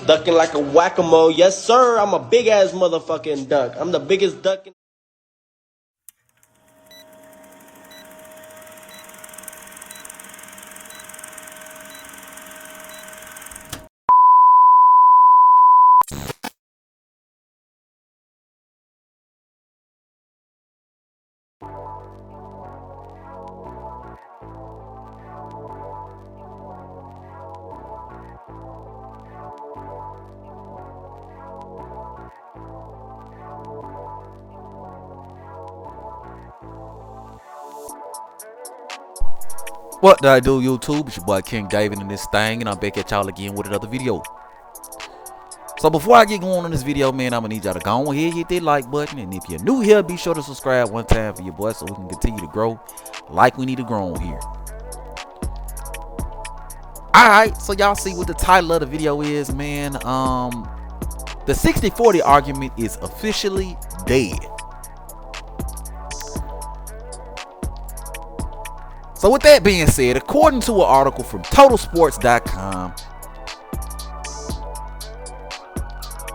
Ducking like a whack-a-mole. Yes, sir. I'm a big-ass motherfucking duck. I'm the biggest duck in... What did I do, YouTube? It's your boy King David in this thing, and I'm back at y'all again with another video. So before I get going on this video, man, I'm gonna need y'all to go ahead, hit that like button, and if you're new here, be sure to subscribe one time for your boy so we can continue to grow like we need to grow on here. Alright, so y'all see what the title of the video is, man. The 60-40 argument is officially dead. So with that being said, according to an article from TotalSports.com,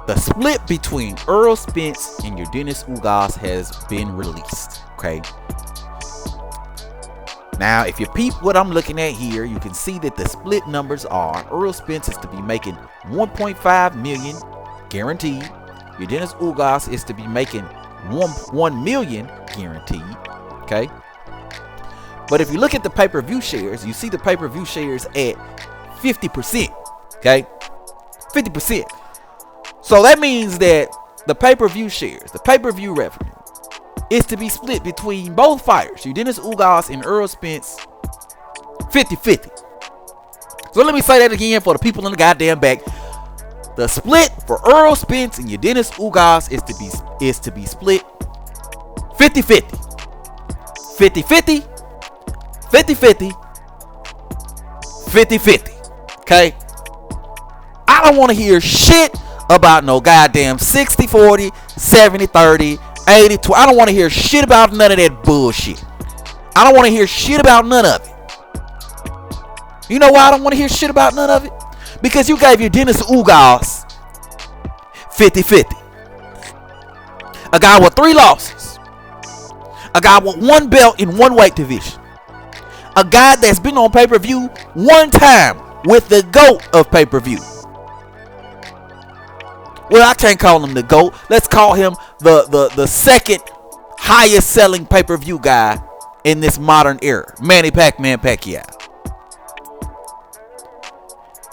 the split between Errol Spence and Dennis Ugas has been released. Okay. Now, if you peep what I'm looking at here, you can see that the split numbers are: Errol Spence is to be making $1.5 million guaranteed. Dennis Ugas is to be making $1 million guaranteed. Okay. But if you look at the pay-per-view shares, you see the pay-per-view shares at 50%. Okay, 50%. So that means that the pay-per-view shares, the pay-per-view revenue, is to be split between both fighters, Dennis Ugas and Errol Spence, 50-50. So let me say that again for the people in the goddamn back. The split for Errol Spence and Dennis Ugas is to be split 50-50. 50-50. 50-50. 50-50. Okay? I don't want to hear shit about no goddamn 60-40, 70-30, 80-20. I don't want to hear shit about none of that bullshit. I don't want to hear shit about none of it. You know why I don't want to hear shit about none of it? Because you gave Dennis Ugas 50-50. A guy with 3 losses. A guy with 1 belt in 1 weight division. A guy that's been on pay-per-view 1 time with the GOAT of pay-per-view. Well, I can't call him the GOAT. Let's call him the second highest selling pay-per-view guy in this modern era. Manny Pacquiao.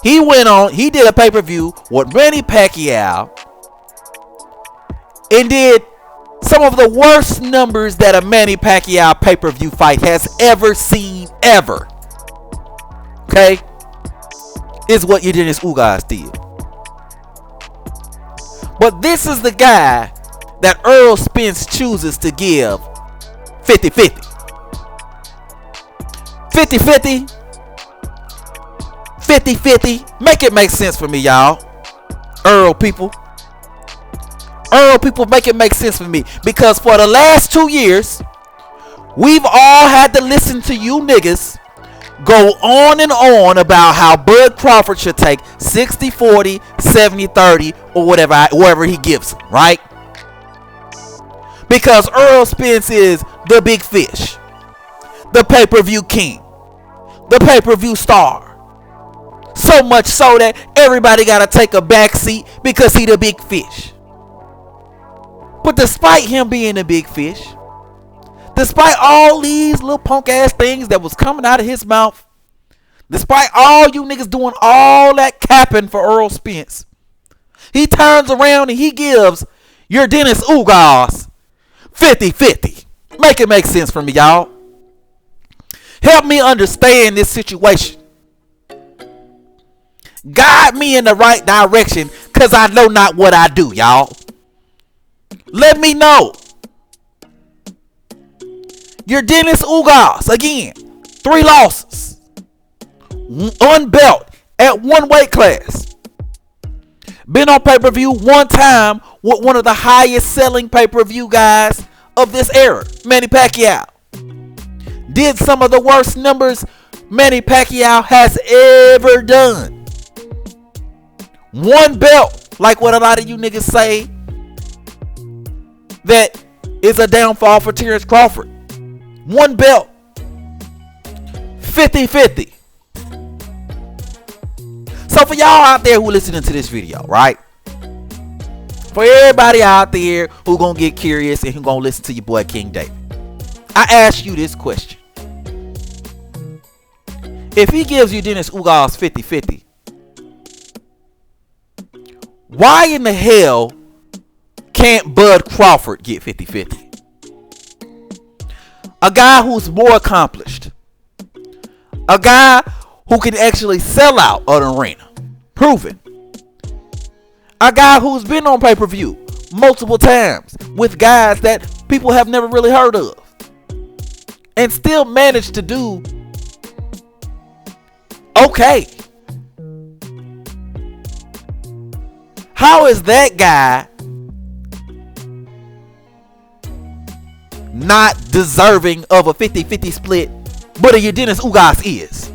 He did a pay-per-view with Manny Pacquiao and did some of the worst numbers that a Manny Pacquiao pay-per-view fight has ever seen, ever. Okay? Is what Dennis Ugas did. But this is the guy that Errol Spence chooses to give 50-50. 50-50. 50-50. Make it make sense for me, y'all. Errol people, make it make sense for me. Because for the last 2 years, we've all had to listen to you niggas go on and on about how Bud Crawford should take 60-40, 70-30, or whatever he gives him, right? Because Errol Spence is the big fish, the pay-per-view king, the pay-per-view star. So much so that everybody gotta take a back seat because he the big fish. But despite him being a big fish, despite all these little punk ass things that was coming out of his mouth, despite all you niggas doing all that capping for Errol Spence, he turns around and he gives your Dennis Ugas 50-50. Make it make sense for me, y'all. Help me understand this situation. Guide me in the right direction, because I know not what I do, y'all. Let me know. Your Dennis Ugas, again, 3 losses. 1 belt at 1 weight class. Been on pay-per-view 1 time with one of the highest selling pay-per-view guys of this era, Manny Pacquiao. Did some of the worst numbers Manny Pacquiao has ever done. One belt, like what a lot of you niggas say, that is a downfall for Terrence Crawford. One belt. 50-50. So for y'all out there who listening to this video, right? For everybody out there who gonna get curious and who gonna listen to your boy King David, I ask you this question. If he gives you Dennis Ugas 50-50, why in the hell can't Bud Crawford get 50-50? A guy who's more accomplished. A guy who can actually sell out an arena. Proven. A guy who's been on pay-per-view multiple times with guys that people have never really heard of. And still managed to do okay. How is that guy not deserving of a 50-50 split, but a Dennis Ugas is?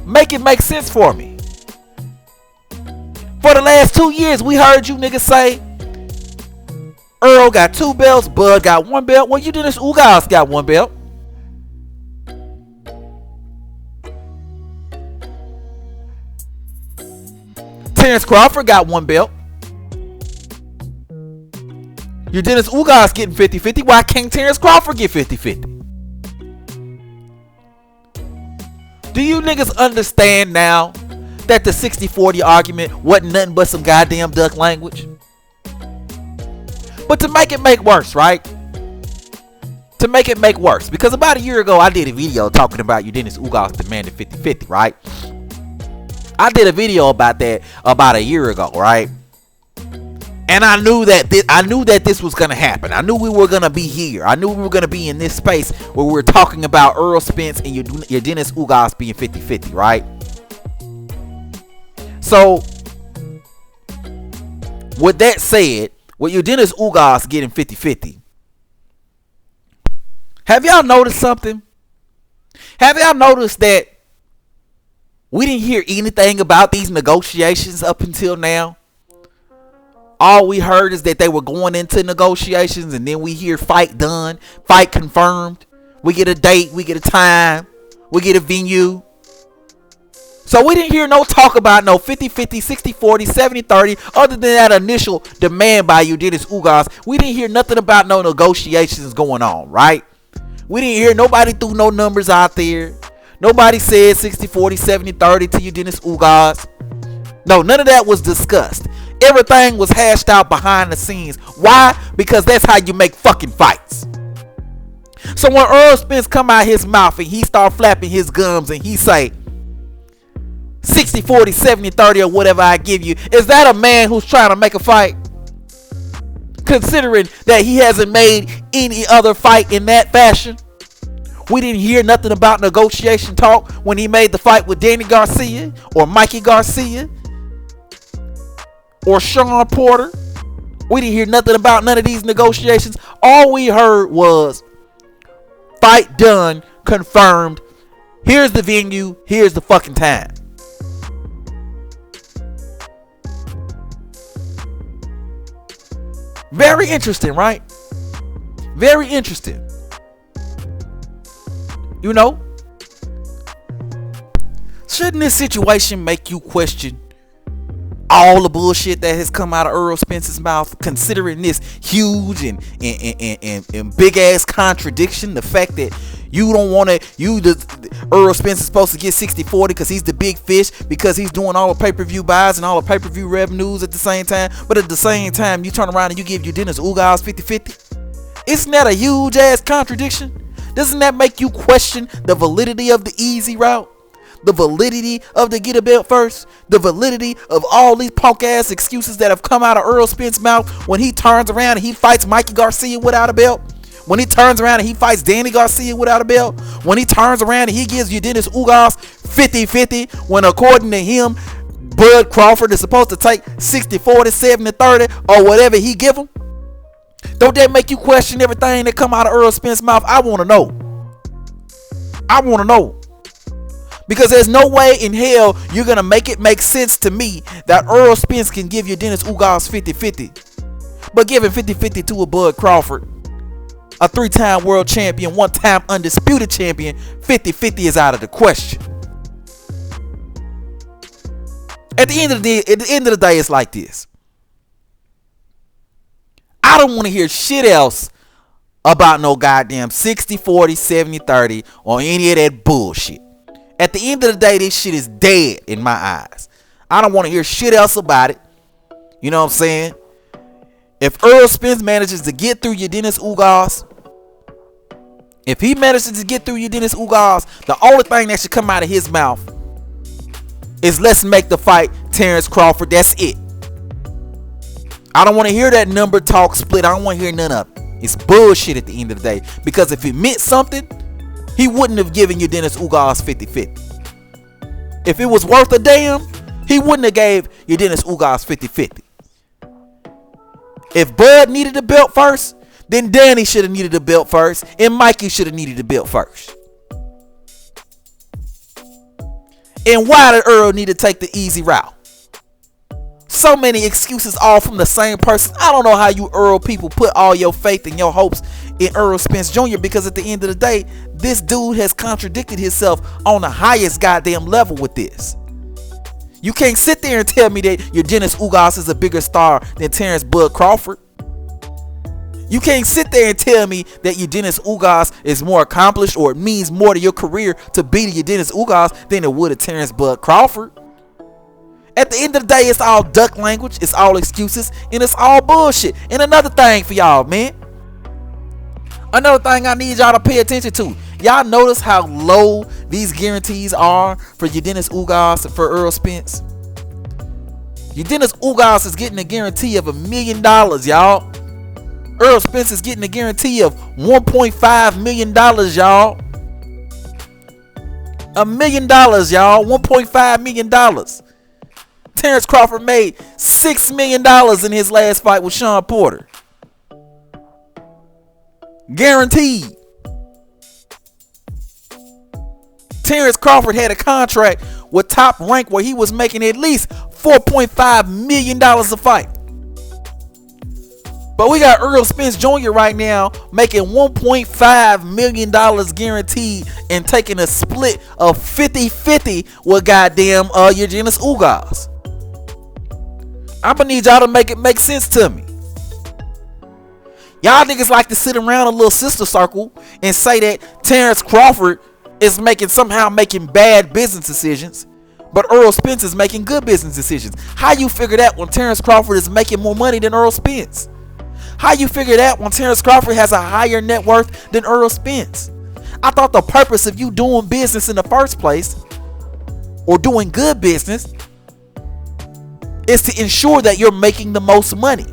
Make it make sense for me. For the last 2 years, we heard you niggas say Errol got 2 belts, Bud got 1 belt. Well, Dennis Ugas got 1 belt. Terrence Crawford got 1 belt. Dennis Ugas getting 50-50. Why can't Terrence Crawford get 50-50? Do you niggas understand now that the 60-40 argument wasn't nothing but some goddamn duck language? But to make it make worse, right? To make it make worse, because about a year ago I did a video talking about Dennis Ugas demanding 50-50, right? I did a video about that about a year ago, right? And I knew that this was gonna happen. I knew we were gonna be here. I knew we were gonna be in this space where we were talking about Errol Spence and your Dennis Ugas being 50-50, right? So, with that said, with your Dennis Ugas getting 50-50, have y'all noticed something? Have y'all noticed that we didn't hear anything about these negotiations up until now? All we heard is that they were going into negotiations, and then we hear fight done, fight confirmed. We get a date, we get a time, we get a venue. So we didn't hear no talk about no 50-50, 60-40, 70-30, other than that initial demand by Dennis Ugas. We didn't hear nothing about no negotiations going on, right? We didn't hear nobody threw no numbers out there. Nobody said 60-40, 70-30 to Dennis Ugas. No, none of that was discussed. Everything was hashed out behind the scenes. Why? Because that's how you make fucking fights. So when Errol Spence come out his mouth and he start flapping his gums and he say 60-40, 70-30 or whatever I give you, is that a man who's trying to make a fight? Considering that he hasn't made any other fight in that fashion. We didn't hear nothing about negotiation talk when he made the fight with Danny Garcia or Mikey Garcia or Sean Porter. We didn't hear nothing about none of these negotiations. All we heard was fight done, confirmed. Here's the venue. Here's the fucking time. Very interesting, right? Very interesting. You know, shouldn't this situation make you question all the bullshit that has come out of Errol Spence's mouth, considering this huge and big ass contradiction? The fact that you don't want to, Errol Spence is supposed to get 60-40 because he's the big fish, because he's doing all the pay-per-view buys and all the pay-per-view revenues at the same time. But at the same time, you turn around and you give Dennis Ugas 50-50. Isn't that a huge ass contradiction? Doesn't that make you question the validity of the easy route? The validity of the get a belt first? The validity of all these punk ass excuses that have come out of Errol Spence's mouth when he turns around and he fights Mikey Garcia without a belt? When he turns around and he fights Danny Garcia without a belt? When he turns around and he gives Dennis Ugas 50-50 when according to him, Bud Crawford is supposed to take 60-40, 70-30 or whatever he give him? Don't that make you question everything that come out of Errol Spence's mouth? I want to know. I want to know. Because there's no way in hell you're going to make it make sense to me that Errol Spence can give you Dennis Ugas 50-50. But giving 50-50 to a Bud Crawford, a 3-time world champion, 1-time undisputed champion, 50-50 is out of the question. At the end of the day, it's like this. I don't want to hear shit else about no goddamn 60-40, 70-30, or any of that bullshit. At the end of the day, this shit is dead in my eyes. I don't want to hear shit else about it. You know what I'm saying? If Errol Spence manages to get through your Dennis Ugas, if he manages to get through your Dennis Ugas, the only thing that should come out of his mouth is let's make the fight Terrence Crawford. That's it. I don't want to hear that number talk split. I don't want to hear none of it. It's bullshit at the end of the day. Because if it meant something, he wouldn't have given you Dennis Ugas 50-50. If it was worth a damn, he wouldn't have gave you Dennis Ugas 50-50. If Bud needed the belt first, then Danny should have needed the belt first, and Mikey should have needed the belt first. And why did Errol need to take the easy route? So many excuses all from the same person. I don't know how you Errol people put all your faith and your hopes in Errol Spence Jr. because at the end of the day, this dude has contradicted himself on the highest goddamn level with this. You can't sit there and tell me that your Dennis Ugas is a bigger star than Terrence Bud Crawford. You can't sit there and tell me that your Dennis Ugas is more accomplished or it means more to your career to beat your Dennis Ugas than it would a Terrence Bud Crawford. At the end of the day, it's all duck language, it's all excuses, and it's all bullshit. And another thing for y'all, man. Another thing I need y'all to pay attention to. Y'all notice how low these guarantees are for your Dennis Ugas and for Errol Spence? Your Dennis Ugas is getting a guarantee of $1 million, y'all. Errol Spence is getting a guarantee of $1.5 million, y'all. $1 million, y'all. $1.5 million. Terrence Crawford made $6 million in his last fight with Sean Porter. Guaranteed. Terrence Crawford had a contract with Top Rank where he was making at least $4.5 million a fight. But we got Errol Spence Jr. right now making $1.5 million guaranteed and taking a split of 50-50 with goddamn your Dennis Ugas. I'm gonna need y'all to make it make sense to me. Y'all niggas like to sit around a little sister circle and say that Terrence Crawford is somehow making bad business decisions, but Errol Spence is making good business decisions. How you figure that when Terrence Crawford is making more money than Errol Spence? How you figure that when Terrence Crawford has a higher net worth than Errol Spence? I thought the purpose of you doing business in the first place, or doing good business, is to ensure that you're making the most money.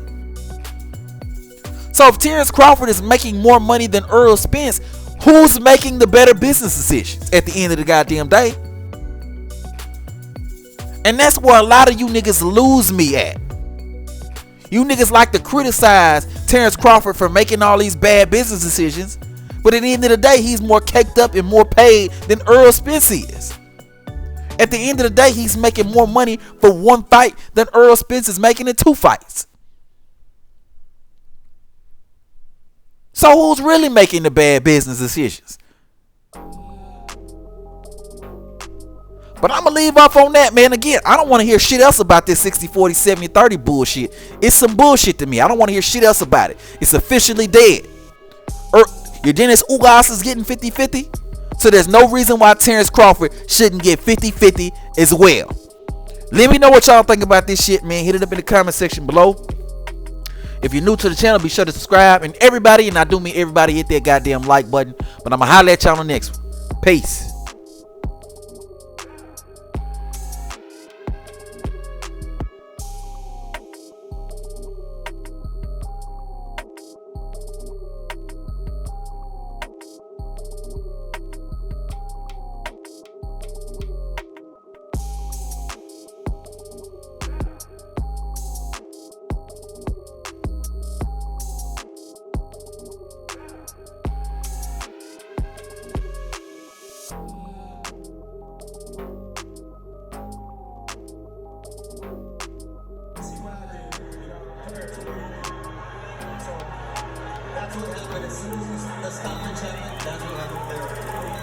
So if Terrence Crawford is making more money than Errol Spence, who's making the better business decisions at the end of the goddamn day? And that's where a lot of you niggas lose me at. You niggas like to criticize Terrence Crawford for making all these bad business decisions, but at the end of the day, he's more caked up and more paid than Errol Spence is. At the end of the day, he's making more money for one fight than Errol Spence is making in 2 fights. So who's really making the bad business decisions? But I'm going to leave off on that, man. Again, I don't want to hear shit else about this 60-40, 70-30 bullshit. It's some bullshit to me. I don't want to hear shit else about it. It's officially dead. Your Dennis Ugas is getting 50-50. So there's no reason why Terrence Crawford shouldn't get 50-50 as well. Let me know what y'all think about this shit, man. Hit it up in the comment section below. If you're new to the channel, be sure to subscribe. And everybody, and I do mean everybody, hit that goddamn like button. But I'm going to holler at y'all on the next one. Peace. what happened as soon as the stop and check, that's what happened there.